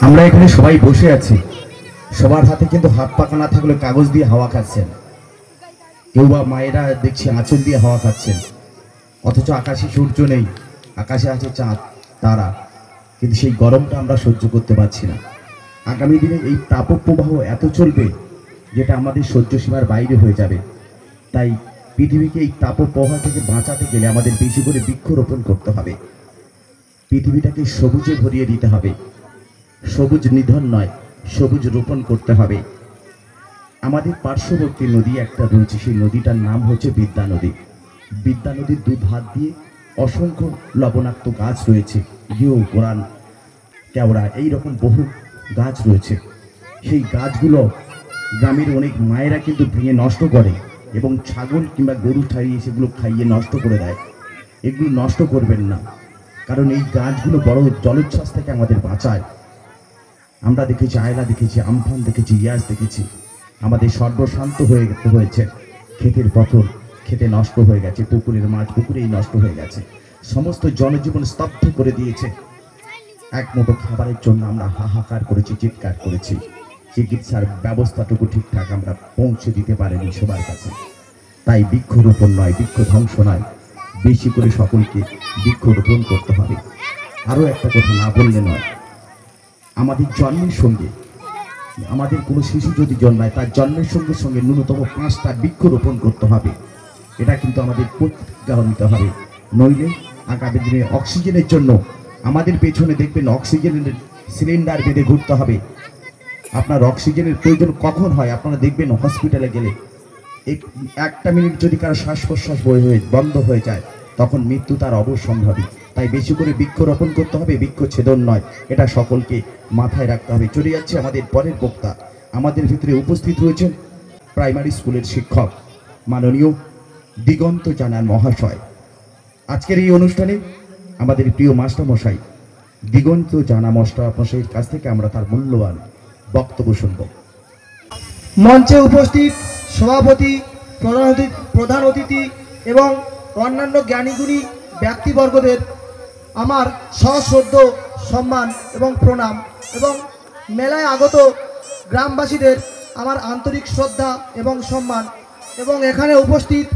আমরা এখানে সবাই বসে আছি, সবার হাতে কিন্তু হাত পাকা না থাকলে কাগজ দিয়ে হাওয়া খাচ্ছেন, কেউ বা মায়েরা দেখছি আঁচল দিয়ে হাওয়া খাচ্ছেন, অথচ আকাশে সূর্য নেই, আকাশে আছে চাঁদ তারা, কিন্তু সেই গরমটা আমরা সহ্য করতে পারছি না। আগামী দিনে এই তাপপ্রবাহ এত চলবে যেটা আমাদের সহ্য সীমার বাইরে হয়ে যাবে। তাই পৃথিবীকে এই তাপপ্রবাহ থেকে বাঁচাতে গেলে আমাদের বেশি করে বৃক্ষরোপণ করতে হবে, পৃথিবীটাকে সবুজে ভরিয়ে দিতে হবে, সবুজ নিধন নয়, সবুজ রোপণ করতে হবে। আমাদের পার্শ্ববর্তী নদী একটা রয়েছে, সেই নদীটার নাম হচ্ছে বিদ্যা নদী। বিদ্যা নদীর দু ধার দিয়ে অসংখ্য লবণাক্ত গাছ রয়েছে, ঘিউ, কোরান, কেওড়া, এইরকম বহু গাছ রয়েছে। সেই গাছগুলো গ্রামের অনেক মায়েরা কিন্তু ভেঙে নষ্ট করে এবং ছাগল কিংবা গরু ছাড়িয়ে সেগুলো খাইয়ে নষ্ট করে দেয়। এগুলো নষ্ট করবেন না, কারণ এই গাছগুলো বড় জলোচ্ছ্বাস থেকে আমাদের বাঁচায়। আমরা দেখেছি আয়লা, দেখেছি আমফান, দেখেছি ইয়াস, দেখেছি আমাদের সর্বশান্ত হয়েছে। ক্ষেতের ফসল খেতে নষ্ট হয়ে গেছে, পুকুরের মাছ পুকুরেই নষ্ট হয়ে গেছে, সমস্ত জনজীবন স্তব্ধ করে দিয়েছে। এক মুঠো খাবারের জন্য আমরা হাহাকার করেছি, চিৎকার করেছি, চিকিৎসার ব্যবস্থাটুকু ঠিকঠাক আমরা পৌঁছে দিতে পারিনি সবার কাছে। তাই বৃক্ষরোপণ নয়, বৃক্ষ ধ্বংস নয়, বেশি করে সকলকে বৃক্ষরোপণ করতে হবে। আরও একটা কথা না বললে নয়, আমাদের জন্মের সঙ্গে, আমাদের কোনো শিশু যদি জন্মায় তার জন্মের সঙ্গে সঙ্গে ন্যূনতম 5টা বৃক্ষরোপণ করতে হবে। এটা কিন্তু আমাদের প্রতিজ্ঞা নিতে হবে, নইলে আগামী দিনে অক্সিজেনের জন্য আমাদের পেছনে দেখবেন অক্সিজেনের সিলিন্ডার বেঁধে ঘুরতে হবে। আপনার অক্সিজেনের প্রয়োজন কখন হয় আপনারা দেখবেন হসপিটালে গেলে, একটা মিনিট যদি কারো শ্বাস প্রশ্বাস বন্ধ হয়ে যায় তখন মৃত্যু তার অবশ্যম্ভাবী। তাই বেশি করে বৃক্ষরোপণ করতে হবে, বৃক্ষছেদন নয়, এটা সকলকে মাথায় রাখতে হবে। চলে যাচ্ছে আমাদের পরের বক্তা। আমাদের ভিতরে উপস্থিত রয়েছেন প্রাইমারি স্কুলের শিক্ষক মাননীয় দিগন্ত জানান মহাশয়। আজকের এই অনুষ্ঠানে আমাদের প্রিয় মাস্টারমশাই দিগন্ত জানা মাস্টারমশাইয়ের কাছ থেকে আমরা তার মূল্যবান বক্তব্য শুনব। মঞ্চে উপস্থিত সভাপতি, প্রধান অতিথি এবং অন্যান্য জ্ঞানীগুণী ব্যক্তিবর্গদের আমার সশ্রদ্ধ সম্মান এবং প্রণাম, এবং মেলায় আগত গ্রামবাসীদের আমার আন্তরিক শ্রদ্ধা এবং সম্মান, এবং এখানে উপস্থিত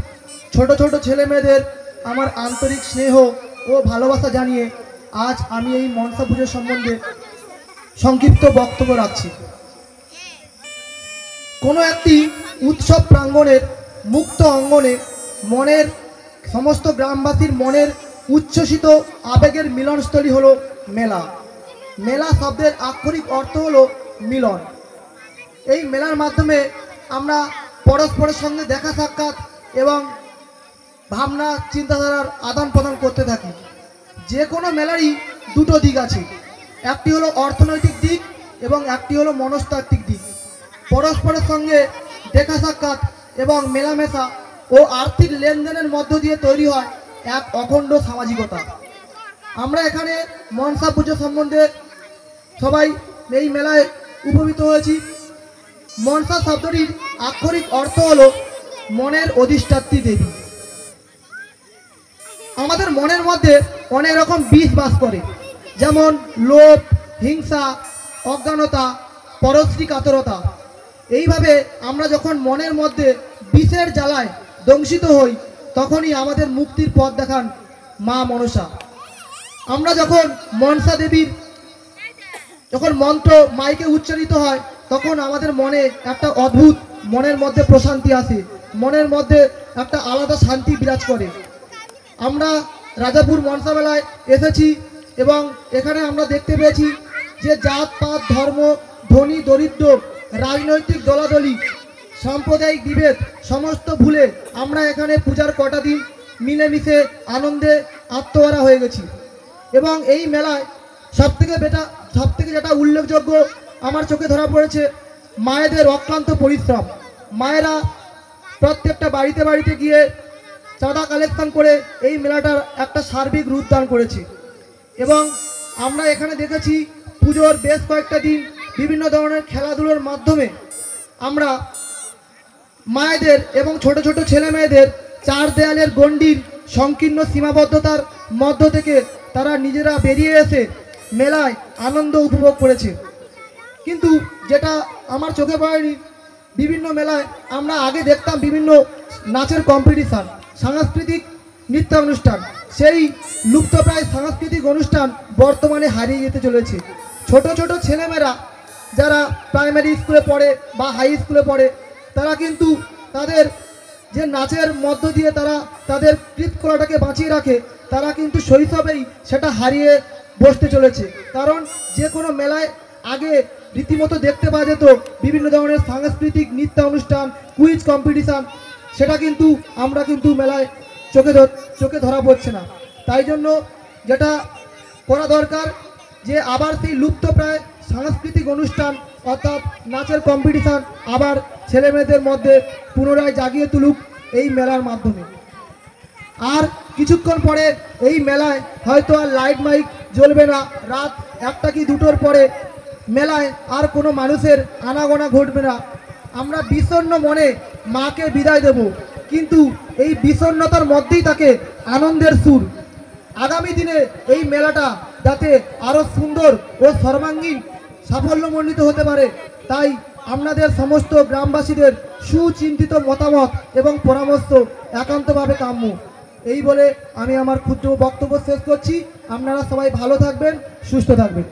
ছোট ছোট ছেলেমেয়েদের আমার আন্তরিক স্নেহ ও ভালোবাসা জানিয়ে আজ আমি এই মনসা পুজো সম্বন্ধে সংক্ষিপ্ত বক্তব্য রাখছি। কোনো একটি উৎসব প্রাঙ্গণের মুক্ত অঙ্গনে মনের সমস্ত গ্রামবাসীর মনের উচ্ছ্বসিত আবেগের মিলনস্থলী হলো মেলা। মেলা শব্দের আক্ষরিক অর্থ হলো মিলন। এই মেলার মাধ্যমে আমরা পরস্পরের সঙ্গে দেখা সাক্ষাৎ এবং ভাবনা চিন্তাধারার আদান প্রদান করতে থাকি। যে কোনো মেলারই দুটো দিক আছে, একটি হলো অর্থনৈতিক দিক এবং একটি হলো মনস্তাত্ত্বিক দিক। পরস্পরের সঙ্গে দেখা সাক্ষাৎ এবং মেলামেশা ও আর্থিক লেনদেনের মধ্য দিয়ে তৈরি হয় এক অখণ্ড সামাজিকতা। আমরা এখানে মনসা পুজো সম্বন্ধে সবাই এই মেলায় উপনীত হয়েছি। মনসা শব্দটির আক্ষরিক অর্থ হলো মনের অধিষ্ঠাত্রী দেবী। আমাদের মনের মধ্যে অনেক রকম বিষ বাস করে, যেমন লোভ, হিংসা, অজ্ঞানতা, পরশ্রী কাতরতা। এইভাবে আমরা যখন মনের মধ্যে বিষের জ্বালায় দংশিত হই তখনই আমাদের মুক্তির পথ দেখান মা মনসা। আমরা যখন মনসা দেবীর যখন মন্ত্র মাইকে উচ্চারিত হয় তখন আমাদের মনে একটা অদ্ভুত মনের মধ্যে প্রশান্তি আসে, মনের মধ্যে একটা আলাদা শান্তি বিরাজ করে। আমরা রাজাপুর মনসা মেলায় এসেছি এবং এখানে আমরা দেখতে পেয়েছি যে জাত পাত, ধর্ম, ধনী দরিদ্র, রাজনৈতিক দলাদলি, সাম্প্রদায়িক বিভেদ সমস্ত ভুলে আমরা এখানে পূজার কটা দিন মিলেমিশে আনন্দে আত্মহারা হয়ে গেছি। এবং এই মেলায় সবথেকে যেটা উল্লেখযোগ্য আমার চোখে ধরা পড়েছে মায়েদের অক্লান্ত পরিশ্রম। মায়েরা প্রত্যেকটা বাড়িতে বাড়িতে গিয়ে চাঁদা কালেকশন করে এই মেলাটার একটা সার্বিক রূপ দান করেছে। এবং আমরা এখানে দেখেছি পুজোর বেশ কয়েকটা দিন বিভিন্ন ধরনের খেলাধুলোর মাধ্যমে আমরা মায়েদের এবং ছোট ছোট ছেলে মেয়েদের চার দেয়ালের গণ্ডির সংকীর্ণ সীমাবদ্ধতার মধ্য থেকে তারা নিজেরা বেরিয়ে এসে মেলায় আনন্দ উপভোগ করেছে। কিন্তু যেটা আমার চোখে পড়েনি, বিভিন্ন মেলায় আমরা আগে দেখতাম বিভিন্ন নাচের কম্পিটিশান, সাংস্কৃতিক নৃত্যানুষ্ঠান। সেই লুপ্তপ্রায় সাংস্কৃতিক অনুষ্ঠান বর্তমানে হারিয়ে যেতে চলেছে। ছোট ছোট ছেলেমেয়েরা যারা প্রাইমারি স্কুলে পড়ে বা হাই স্কুলে পড়ে, তারা কিন্তু তাদের যে নাচের মধ্য দিয়ে তারা তাদের কৃতকলাটাকে বাঁচিয়ে রাখে, তারা কিন্তু শৈশবেই সেটা হারিয়ে বসতে চলেছে। কারণ যে কোনো মেলায় আগে রীতিমতো দেখতে পাওয়া যেত বিভিন্ন ধরনের সাংস্কৃতিক নৃত্য অনুষ্ঠান, কুইজ কম্পিটিশান, সেটা কিন্তু আমরা কিন্তু মেলায় চোখে ধরা পড়ছে না। তাই জন্য যেটা করা দরকার, যে আবার সেই লুপ্তপ্রায় সাংস্কৃতিক অনুষ্ঠান অর্থাৎ নাচের কম্পিটিশান আবার ছেলে মেয়েদের মধ্যে পুনরায় জাগিয়ে তুলুক এই মেলার মাধ্যমে। আর কিছুক্ষণ পরে এই মেলায় হয়তো আর লাইট মাইক জ্বলবে না, রাত 1টা কি 2টোর পরে মেলায় আর কোনো মানুষের আনাগোনা ঘটবে না। আমরা বিষণ্ণ মনে মাকে বিদায় দেব, কিন্তু এই বিষণ্ণতার মধ্যেই থাকে আনন্দের সুর। আগামী দিনে এই মেলাটা যাতে আরও সুন্দর ও সর্বাঙ্গীন সাফল্যমণ্ডিত হতে পারে, তাই আপনাদের সমস্ত গ্রামবাসীদের সুচিন্তিত মতামত এবং পরামর্শ একান্তভাবে কাম্য। এই বলে আমি আমার ক্ষুদ্র বক্তব্য শেষ করছি। আপনারা সবাই ভালো থাকবেন, সুস্থ থাকবেন।